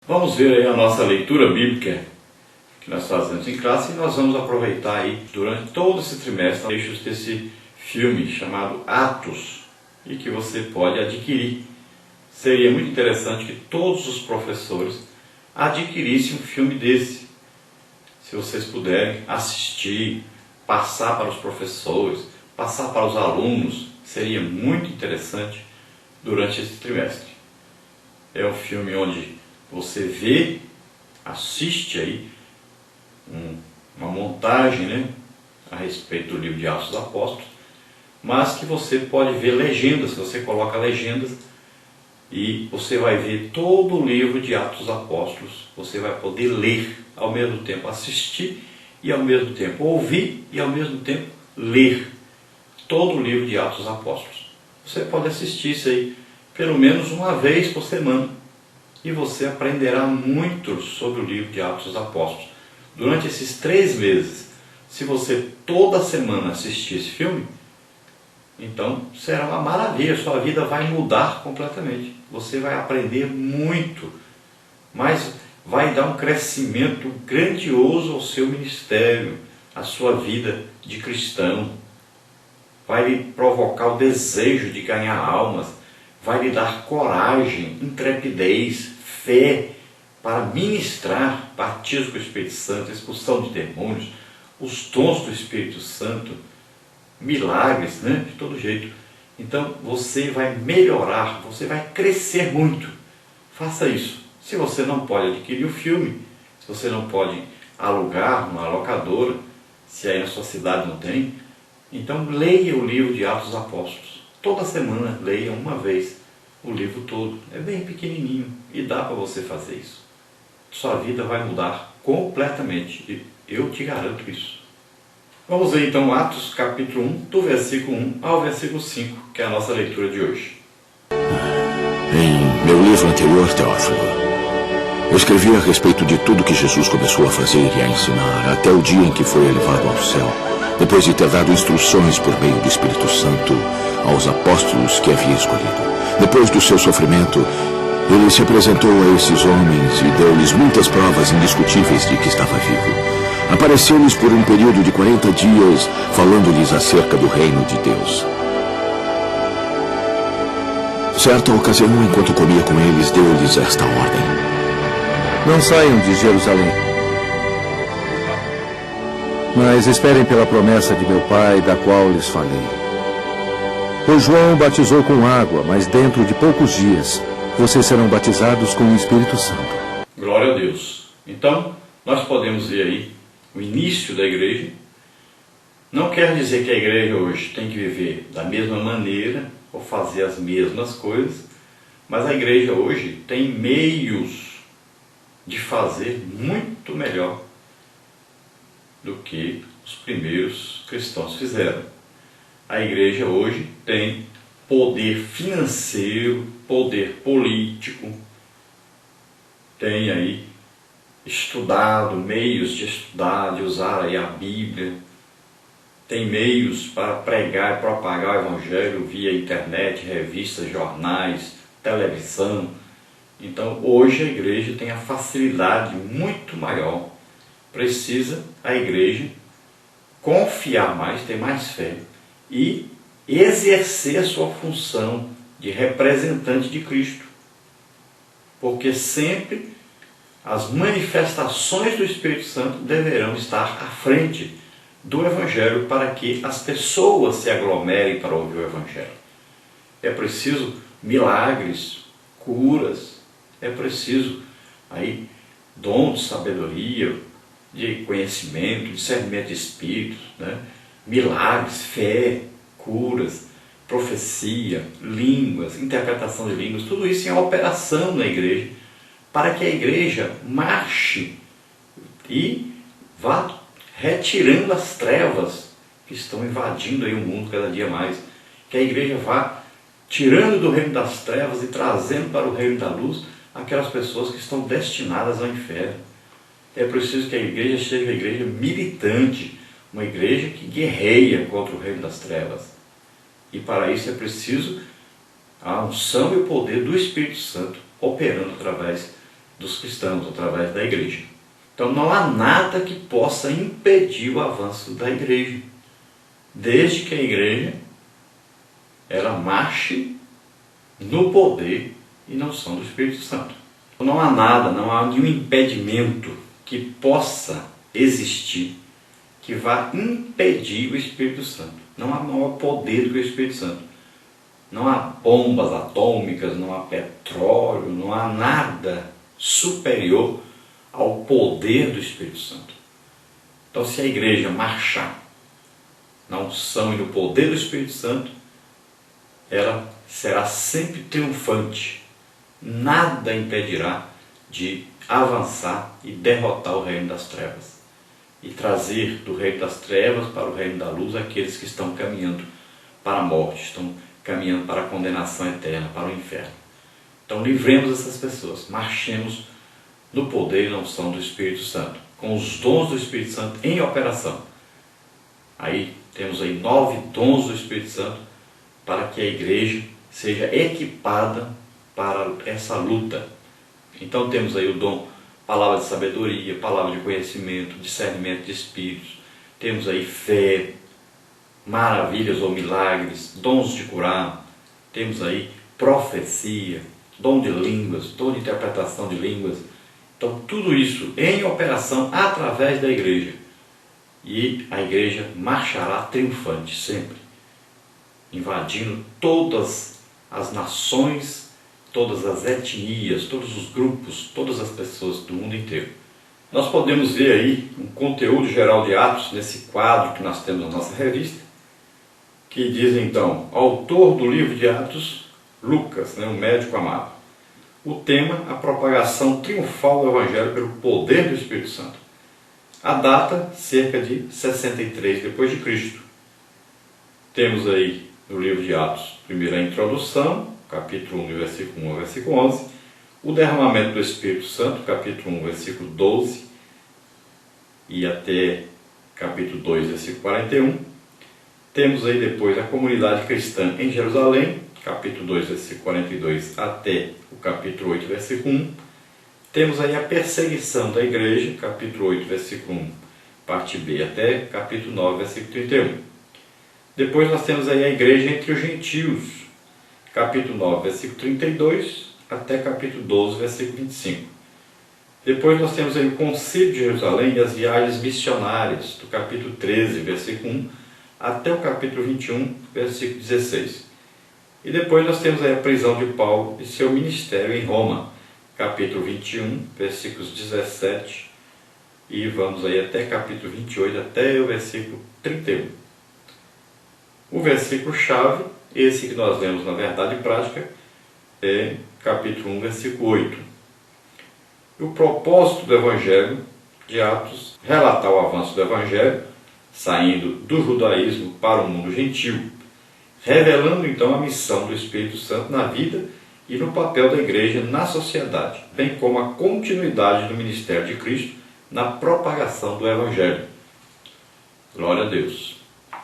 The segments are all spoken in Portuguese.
Vamos ver aí a nossa leitura bíblica que nós fazemos em classe e nós vamos aproveitar aí durante todo esse trimestre trechos desse filme chamado Atos e que você pode adquirir. Seria muito interessante que todos os professores adquirissem um filme desse. Se vocês puderem assistir, passar para os professores, passar para os alunos, seria muito interessante durante esse trimestre. É um filme onde você vê, assiste aí uma montagem, a respeito do livro de Atos dos Apóstolos, mas que você pode ver legendas, você coloca legendas e você vai ver todo o livro de Atos dos Apóstolos, você vai poder ler, ao mesmo tempo assistir e ao mesmo tempo ouvir e ao mesmo tempo ler todo o livro de Atos dos Apóstolos. Você pode assistir isso aí pelo menos uma vez por semana e você aprenderá muito sobre o livro de Atos dos Apóstolos. Durante esses 3 meses, se você toda semana assistir esse filme, então será uma maravilha, sua vida vai mudar completamente. Você vai aprender muito, mas vai dar um crescimento grandioso ao seu ministério, à sua vida de cristão. Vai lhe provocar o desejo de ganhar almas, vai lhe dar coragem, intrepidez, fé para ministrar batismo com o Espírito Santo, expulsão de demônios, os dons do Espírito Santo, milagres, de todo jeito. Então você vai melhorar, você vai crescer muito. Faça isso. Se você não pode adquirir o filme, se você não pode alugar numa locadora, se aí na sua cidade não tem, então leia o livro de Atos dos Apóstolos. Toda semana leia uma vez o livro todo. É bem pequenininho e dá para você fazer isso. Sua vida vai mudar completamente. E eu te garanto isso. Vamos ver então Atos capítulo 1, do versículo 1 ao versículo 5, que é a nossa leitura de hoje. Em meu livro anterior, Teófilo, eu escrevi a respeito de tudo que Jesus começou a fazer e a ensinar até o dia em que foi elevado ao céu, depois de ter dado instruções por meio do Espírito Santo aos apóstolos que havia escolhido. Depois do seu sofrimento, ele se apresentou a esses homens e deu-lhes muitas provas indiscutíveis de que estava vivo. Apareceu-lhes por um período de 40 dias, falando-lhes acerca do reino de Deus. Certa ocasião, enquanto comia com eles, deu-lhes esta ordem: não saiam de Jerusalém, mas esperem pela promessa de meu Pai, da qual lhes falei. Pois João batizou com água, mas dentro de poucos dias vocês serão batizados com o Espírito Santo. Glória a Deus. Então, nós podemos ver aí o início da igreja. Não quer dizer que a igreja hoje tem que viver da mesma maneira ou fazer as mesmas coisas, mas a igreja hoje tem meios de fazer muito melhor do que os primeiros cristãos fizeram. A igreja hoje tem poder financeiro, poder político, tem aí estudado, meios de estudar, de usar aí a Bíblia, tem meios para pregar e propagar o Evangelho via internet, revistas, jornais, televisão. Então hoje a igreja tem a facilidade muito maior. Precisa a igreja confiar mais, ter mais fé e exercer a sua função de representante de Cristo. Porque sempre as manifestações do Espírito Santo deverão estar à frente do Evangelho para que as pessoas se aglomerem para ouvir o Evangelho. É preciso milagres, curas, é preciso aí dom de sabedoria, de conhecimento, discernimento de espíritos, milagres, fé, curas, profecia, línguas, interpretação de línguas, tudo isso em operação na igreja, para que a igreja marche e vá retirando as trevas que estão invadindo aí o mundo cada dia mais, que a igreja vá tirando do reino das trevas e trazendo para o reino da luz aquelas pessoas que estão destinadas ao inferno. É preciso que a igreja seja uma igreja militante, uma igreja que guerreia contra o reino das trevas. E para isso é preciso a unção e o poder do Espírito Santo operando através dos cristãos, através da igreja. Então não há nada que possa impedir o avanço da igreja, desde que a igreja ela marche no poder e na unção do Espírito Santo. Não há nada, não há nenhum impedimento que possa existir que vá impedir o Espírito Santo. Não há maior poder do que o Espírito Santo. Não há bombas atômicas, não há petróleo, não há nada superior ao poder do Espírito Santo. Então, se a igreja marchar na unção e no poder do Espírito Santo, ela será sempre triunfante. Nada impedirá de avançar e derrotar o reino das trevas e trazer do reino das trevas para o reino da luz aqueles que estão caminhando para a morte, estão caminhando para a condenação eterna, para o inferno. Então livremos essas pessoas, marchemos no poder e na unção do Espírito Santo, com os dons do Espírito Santo em operação. Aí temos aí 9 dons do Espírito Santo para que a igreja seja equipada para essa luta. Então temos aí o dom, palavra de sabedoria, palavra de conhecimento, discernimento de espíritos. Temos aí fé, maravilhas ou milagres, dons de curar. Temos aí profecia, dom de línguas, dom de interpretação de línguas. Então tudo isso em operação através da igreja. E a igreja marchará triunfante sempre, invadindo todas as nações, todas as etnias, todos os grupos, todas as pessoas do mundo inteiro. Nós podemos ver aí um conteúdo geral de Atos, nesse quadro que nós temos na nossa revista, que diz então, autor do livro de Atos, Lucas, o médico amado. O tema, a propagação triunfal do Evangelho pelo poder do Espírito Santo. A data, cerca de 63 depois de Cristo. Temos aí no livro de Atos, primeiro a introdução, capítulo 1, versículo 1 ao versículo 11, o derramamento do Espírito Santo, capítulo 1, versículo 12, e até capítulo 2, versículo 41. Temos aí depois a comunidade cristã em Jerusalém, capítulo 2, versículo 42, até o capítulo 8, versículo 1. Temos aí a perseguição da igreja, capítulo 8, versículo 1, parte B, até capítulo 9, versículo 31. Depois nós temos aí a igreja entre os gentios, capítulo 9, versículo 32, até capítulo 12, versículo 25. Depois nós temos aí o concílio de Jerusalém e as viagens missionárias, do capítulo 13, versículo 1, até o capítulo 21, versículo 16. E depois nós temos aí a prisão de Paulo e seu ministério em Roma, capítulo 21, versículos 17, e vamos aí até capítulo 28, até o versículo 31. O versículo-chave, esse que nós vemos na verdade prática, é capítulo 1, versículo 8. O propósito do Evangelho de Atos, relatar o avanço do Evangelho, saindo do judaísmo para o mundo gentil, revelando então a missão do Espírito Santo na vida e no papel da igreja na sociedade, bem como a continuidade do ministério de Cristo na propagação do Evangelho. Glória a Deus.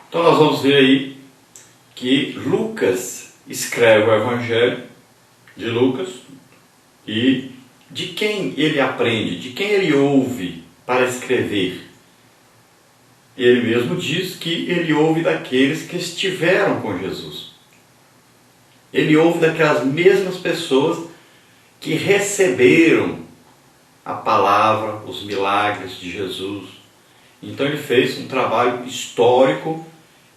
Então nós vamos ver aí que Lucas escreve o Evangelho de Lucas e de quem ele aprende, de quem ele ouve para escrever. Ele mesmo diz que ele ouve daqueles que estiveram com Jesus. Ele ouve daquelas mesmas pessoas que receberam a palavra, os milagres de Jesus. Então ele fez um trabalho histórico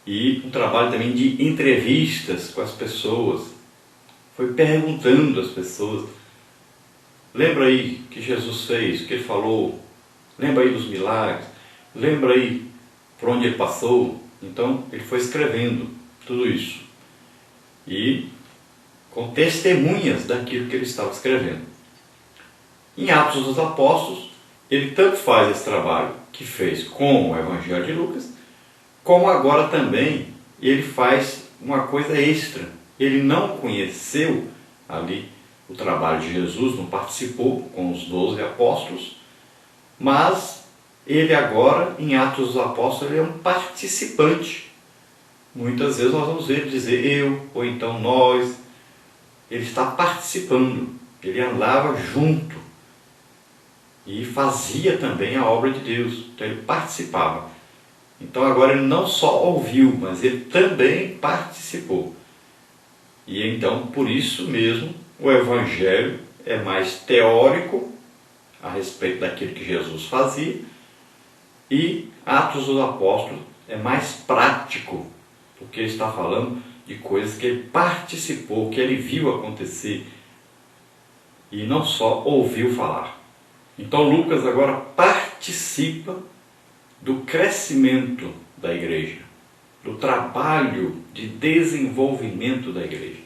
e um trabalho também de entrevistas com as pessoas. Foi perguntando às pessoas. Lembra aí o que Jesus fez, o que ele falou? Lembra aí dos milagres? Lembra aí por onde ele passou? Então ele foi escrevendo tudo isso. E com testemunhas daquilo que ele estava escrevendo. Em Atos dos Apóstolos, ele tanto faz esse trabalho que fez com o Evangelho de Lucas, como agora também ele faz uma coisa extra. Ele não conheceu ali o trabalho de Jesus, não participou com os 12 apóstolos, mas ele agora, em Atos dos Apóstolos, ele é um participante. Muitas vezes nós vamos ver ele dizer eu, ou então nós. Ele está participando, ele andava junto e fazia também a obra de Deus. Então ele participava. Então agora ele não só ouviu, mas ele também participou. E então, por isso mesmo, o Evangelho é mais teórico a respeito daquilo que Jesus fazia, e Atos dos Apóstolos é mais prático, porque ele está falando de coisas que ele participou, que ele viu acontecer, e não só ouviu falar. Então Lucas agora participa do crescimento da igreja, do trabalho de desenvolvimento da igreja.